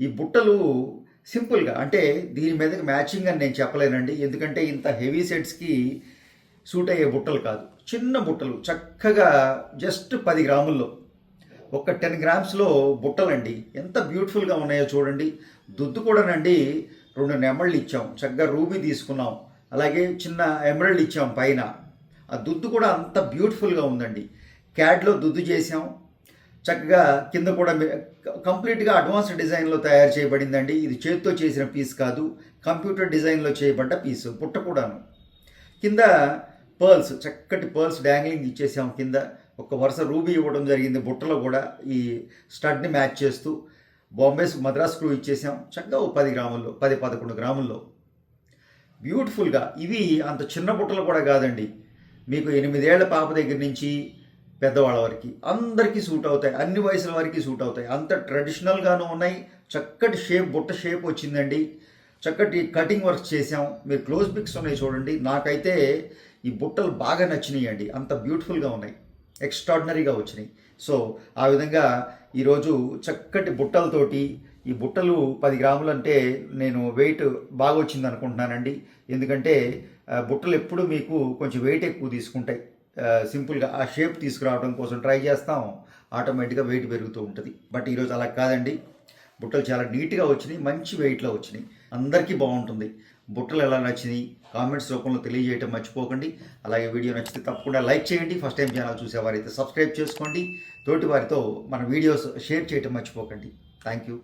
ఈ బుట్టలు సింపుల్గా అంటే దీని మీదకి మ్యాచింగ్ అని నేను చెప్పలేనండి, ఎందుకంటే ఇంత హెవీ సెట్స్కి సూట్ అయ్యే బుట్టలు కాదు. చిన్న బుట్టలు చక్కగా జస్ట్ 10 గ్రాముల్లో ఒక 10 గ్రామ్స్లో బుట్టలండి. ఎంత బ్యూటిఫుల్గా ఉన్నాయో చూడండి. దుద్దు కూడానండి 2 నెమళ్ళు ఇచ్చాం, చక్కగా రూబీ తీసుకున్నాం, అలాగే చిన్న ఎమరల్డ్ ఇచ్చాం పైన. ఆ దుద్దు కూడా అంత బ్యూటిఫుల్గా ఉందండి. క్యాడ్లో దుద్దు చేసాం, చక్కగా కింద కూడా కంప్లీట్గా అడ్వాన్స్డ్ డిజైన్లో తయారు చేయబడిందండి. ఇది చేతితో చేసిన పీస్ కాదు, కంప్యూటర్ డిజైన్లో చేయబడ్డ పీసు. బుట్ట కూడాను కింద పర్ల్స్, చక్కటి పర్ల్స్ డ్యాంగ్లింగ్ ఇచ్చేసాం. కింద ఒక వరుస రూబీ ఇవ్వడం జరిగింది. బుట్టలో కూడా ఈ స్టడ్ని మ్యాచ్ చేస్తూ బాంబే మద్రాస్ స్క్రూ ఇచ్చేసాం. చక్కగా 10 గ్రాముల్లో 10-11 గ్రాముల్లో బ్యూటిఫుల్గా. ఇవి అంత చిన్న బుట్టలు కూడా కాదండి, మీకు 8 ఏళ్ల పాప దగ్గర నుంచి పెద్దవాళ్ళ వరకు అందరికీ సూట్ అవుతాయి, అన్ని వయసుల వరకు సూట్ అవుతాయి. అంత ట్రెడిషనల్గాను ఉన్నాయి. చక్కటి షేప్, బుట్ట షేప్ వచ్చిందండి. చక్కటి కటింగ్ వర్క్ చేసాం. మీరు క్లోజ్ పిక్స్ ఉన్నాయి చూడండి. నాకైతే ఈ బుట్టలు బాగా నచ్చినాయి అండి, అంత బ్యూటిఫుల్గా ఉన్నాయి, ఎక్స్ట్రాడినరీగా వచ్చినాయి. సో ఆ విధంగా ఈరోజు చక్కటి బుట్టలతోటి, ఈ బుట్టలు 10 గ్రాములు అంటే నేను వెయిట్ బాగా వచ్చింది అనుకుంటున్నానండి. ఎందుకంటే బుట్టలు ఎప్పుడు మీకు కొంచెం వెయిట్ ఎక్కువ తీసుకుంటాయి. సింపుల్గా ఆ షేప్ తీసుకురావడం కోసం ట్రై చేస్తాం, ఆటోమేటిక్గా వెయిట్ పెరుగుతూ ఉంటుంది. బట్ ఈరోజు అలా కాదండి, బుట్టలు చాలా నీట్గా వచ్చినాయి, మంచి వెయిట్లో వచ్చినాయి. అందరికీ బాగుంటుంది. బుట్టలు ఎలా నచ్చినాయి కామెంట్స్ రూపంలో తెలియజేయటం మర్చిపోకండి. అలాగే వీడియో నచ్చితే తప్పకుండా లైక్ చేయండి. ఫస్ట్ టైం ఛానల్ చూసేవారైతే సబ్స్క్రైబ్ చేసుకోండి. తోటి వారితో మన వీడియోస్ షేర్ చేయటం మర్చిపోకండి. Thank you.